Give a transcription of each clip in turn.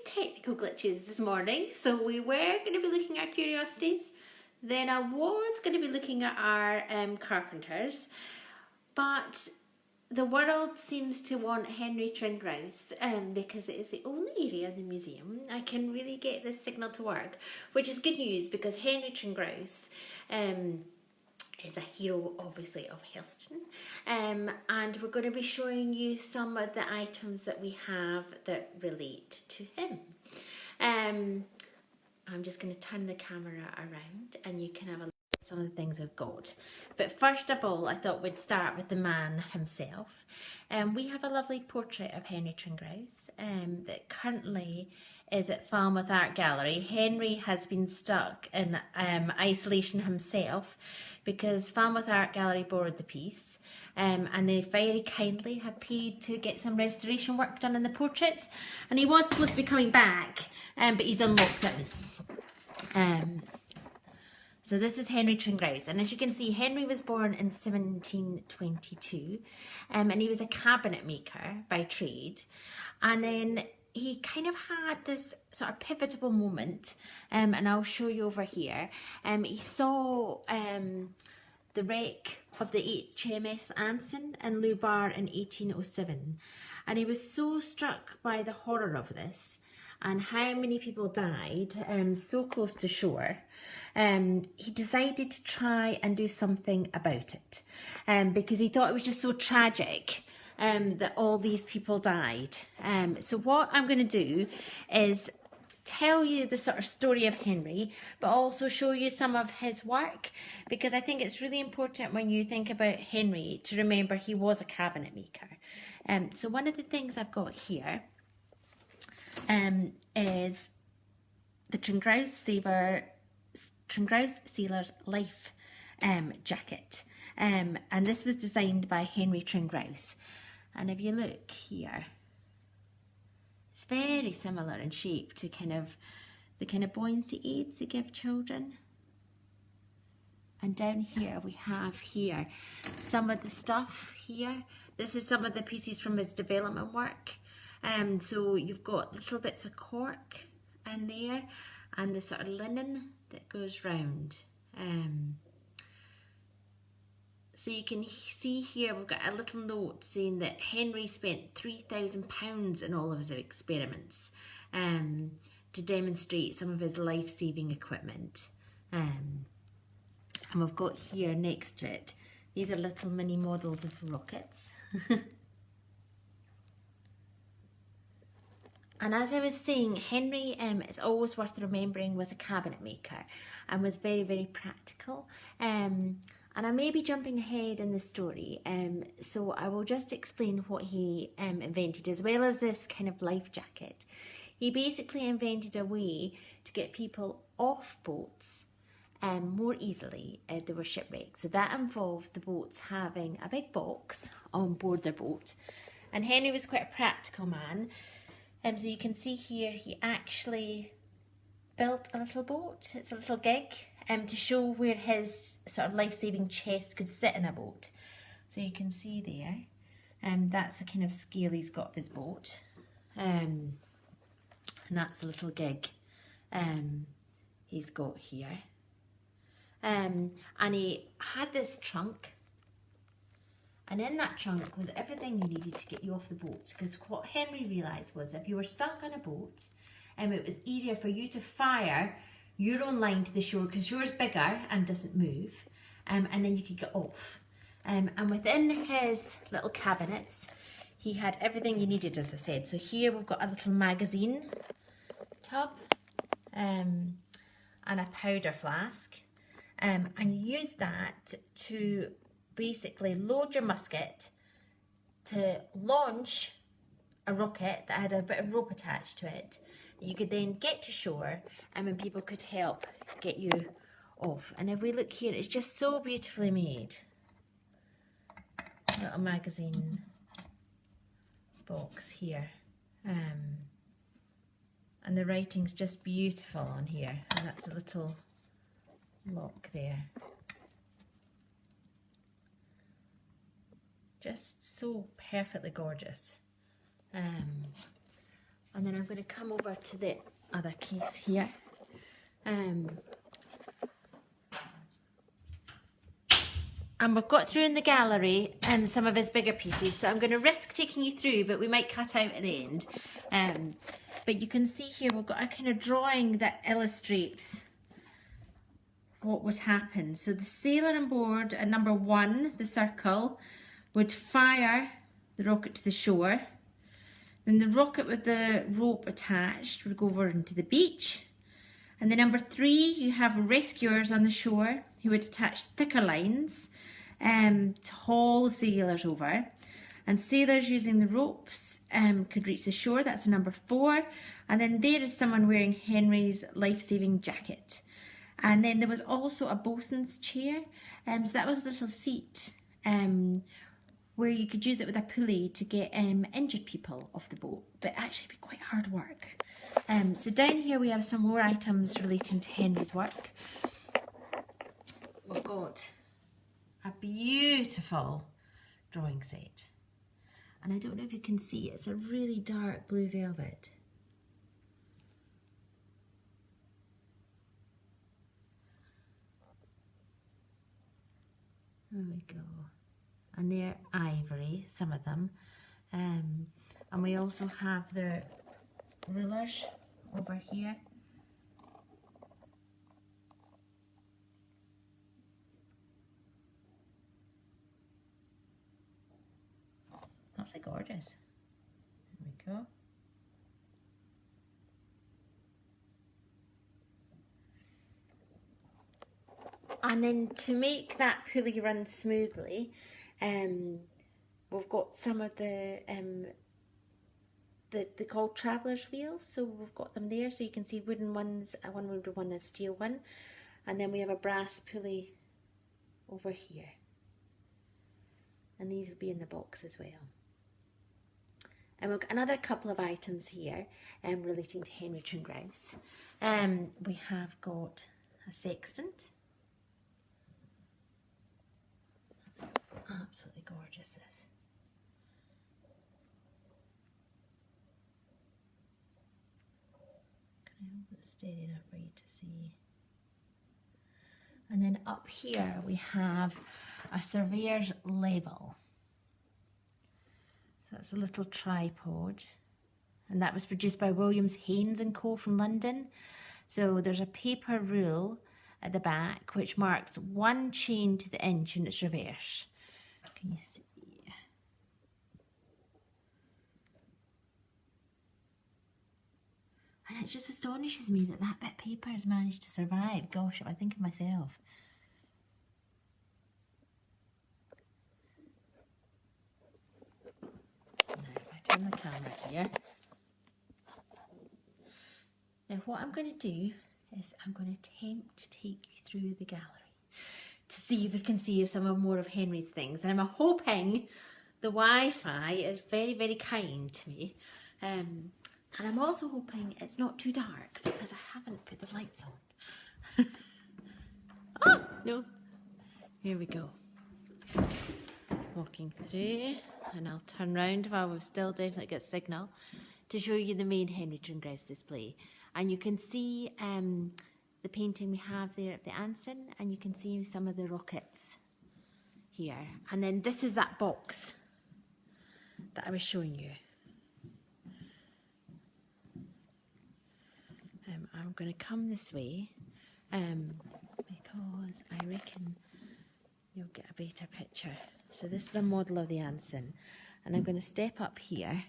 technical glitches this morning. So we were going to be looking at curiosities. Then I was going to be looking at our carpenters. But the world seems to want Henry Trengrouse because it is the only area in the museum I can really get this signal to work, which is good news because Henry Trengrouse is a hero, obviously, of Helston. And we're going to be showing you some of the items that we have that relate to him. I'm just going to turn the camera around and you can have a look at some of the things we've got. But first of all, I thought we'd start with the man himself. We have a lovely portrait of Henry Trengrouse that currently is at Falmouth Art Gallery. Henry has been stuck in isolation himself because Falmouth Art Gallery borrowed the piece and they very kindly have paid to get some restoration work done in the portrait, and he was supposed to be coming back but he's on lockdown. So this is Henry Trengrouse, and as you can see, Henry was born in 1722 and he was a cabinet maker by trade, and then he kind of had this sort of pivotal moment, and I'll show you over here. He saw the wreck of the HMS Anson in Loe Bar in 1807, and he was so struck by the horror of this and how many people died so close to shore. He decided to try and do something about it because he thought it was just so tragic that all these people died. So what I'm going to do is tell you the sort of story of Henry, but also show you some of his work, because I think it's really important when you think about Henry to remember he was a cabinet maker. So one of the things I've got here is the Trengrouse Sailor's Life jacket, and this was designed by Henry Trengrouse. And if you look here, it's very similar in shape to the kind of buoyancy aids they give children. And down here we have here some of the stuff here. This is some of the pieces from his development work. So you've got little bits of cork in there and the sort of linen that goes round. So you can see here we've got a little note saying that Henry spent £3,000 in all of his experiments to demonstrate some of his life-saving equipment. And we've got here next to it, these are little mini models of rockets. And as I was saying, Henry, it's always worth remembering, was a cabinet maker and was very, very practical. And I may be jumping ahead in the story, so I will just explain what he invented, as well as this kind of life jacket. He basically invented a way to get people off boats more easily if they were shipwrecked. So that involved the boats having a big box on board their boat. And Henry was quite a practical man. So you can see here he actually built a little boat. It's a little gig to show where his sort of life-saving chest could sit in a boat. So you can see there, that's the kind of scale he's got of his boat. And that's a little gig he's got here. And he had this trunk, and in that trunk was everything you needed to get you off the boat, because what Henry realised was if you were stuck on a boat, it was easier for you to fire your own line to the shore because yours bigger and doesn't move, and then you could get off. And within his little cabinets, he had everything you needed, as I said. So here we've got a little magazine tub and a powder flask, and you use that to basically load your musket to launch a rocket that had a bit of rope attached to it that you could then get to shore, and when people could help get you off. And if we look here, it's just so beautifully made. Little magazine box here, and the writing's just beautiful on here, and that's a little lock there. Just so perfectly gorgeous. And then I'm going to come over to the other case here. And we've got through in the gallery some of his bigger pieces, so I'm going to risk taking you through, but we might cut out at the end. But you can see here we've got a kind of drawing that illustrates what would happen. So the sailor on board at number 1, the circle, would fire the rocket to the shore. Then the rocket with the rope attached would go over into the beach. And then number 3, you have rescuers on the shore who would attach thicker lines to haul sailors over. And sailors using the ropes could reach the shore. That's number 4. And then there is someone wearing Henry's life-saving jacket. And then there was also a bosun's chair. So that was a little seat where you could use it with a pulley to get injured people off the boat. But actually it'd be quite hard work. So down here we have some more items relating to Henry's work. We've got a beautiful drawing set. And I don't know if you can see, it's a really dark blue velvet. There we go. And they're ivory, some of them. And we also have the rulers over here. Absolutely gorgeous. There we go. And then to make that pulley run smoothly, we've got some of the called traveller's wheels. So we've got them there, so you can see wooden ones, one wooden one, a steel one, and then we have a brass pulley over here. And these would be in the box as well. And we've got another couple of items here relating to Henry Trengrouse. We have got a sextant. Absolutely gorgeous this. Can I hold it steady enough for you to see? And then up here we have a surveyor's level. So that's a little tripod, and that was produced by Williams, Haynes and Co from London. So there's a paper rule at the back which marks 1 chain to the inch in its reverse. Can you see? And it just astonishes me that that bit of paper has managed to survive. Gosh, I think of myself. Turn the camera here. Now what I'm going to do is I'm going to attempt to take you through the gallery to see if we can see some more of Henry's things, and I'm hoping the Wi-Fi is very, very kind to me, and I'm also hoping it's not too dark because I haven't put the lights on. Oh no, here we go. Walking through, and I'll turn round while we've still definitely got signal to show you the main Henry Trengrouse display. And you can see the painting we have there at the Anson, and you can see some of the rockets here. And then this is that box that I was showing you. I'm going to come this way because I reckon you'll get a better picture. So this is a model of the Anson, and I'm going to step up here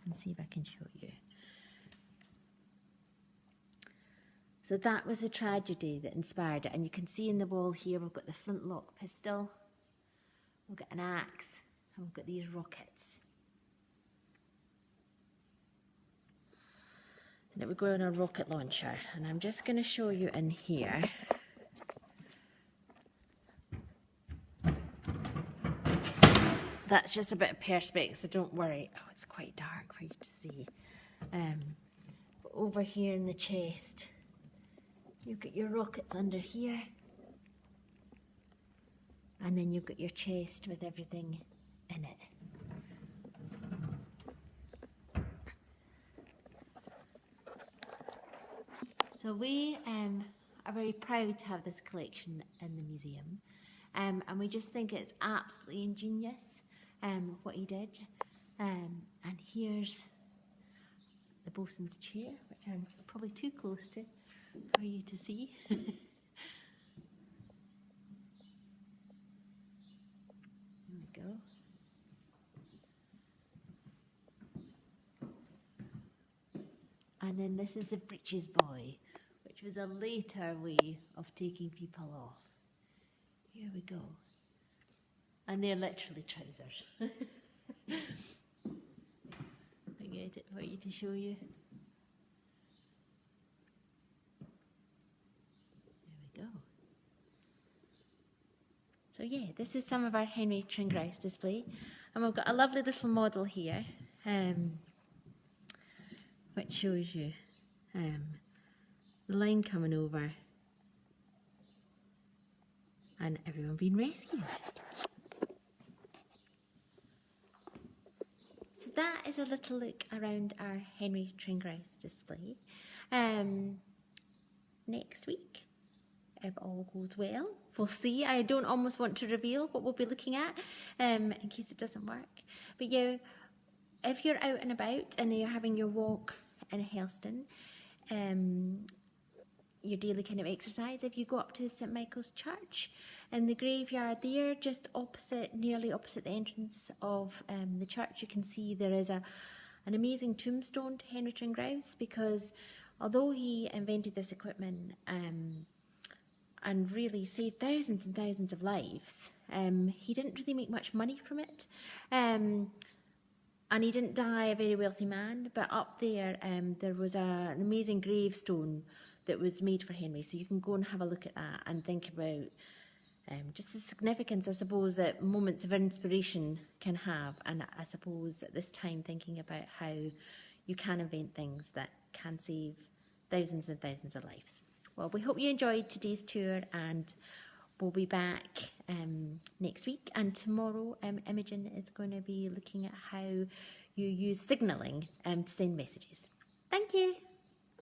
and see if I can show you. So that was a tragedy that inspired it, and you can see in the wall here we've got the flintlock pistol, we've got an axe, and we've got these rockets. And it would go on a rocket launcher, and I'm just going to show you in here. That's just a bit of perspex, so don't worry. Oh, it's quite dark for you to see. But over here in the chest, you've got your rockets under here. And then you've got your chest with everything in it. So we are very proud to have this collection in the museum, and we just think it's absolutely ingenious what he did. And here's the bosun's chair, which I'm probably too close to for you to see. There we go. And then this is the breeches boy, which was a later way of taking people off. Here we go. And they're literally trousers. I get it for you to show you. There we go. So yeah, this is some of our Henry Trengrouse display. And we've got a lovely little model here, which shows you the line coming over and everyone being rescued. So that is a little look around our Henry Trengrouse display. Next week, if all goes well, we'll see. I don't almost want to reveal what we'll be looking at in case it doesn't work. But yeah, if you're out and about and you're having your walk in Helston, your daily kind of exercise, if you go up to St Michael's Church in the graveyard there, just opposite, nearly opposite the entrance of the church, you can see there is an amazing tombstone to Henry Trengrouse, because although he invented this equipment and really saved thousands and thousands of lives, he didn't really make much money from it. And he didn't die a very wealthy man, but up there there was an amazing gravestone that was made for Henry, so you can go and have a look at that and think about just the significance, I suppose, that moments of inspiration can have, and I suppose at this time thinking about how you can invent things that can save thousands and thousands of lives. Well, we hope you enjoyed today's tour, and we'll be back next week, and tomorrow Imogen is going to be looking at how you use signalling to send messages. Thank you.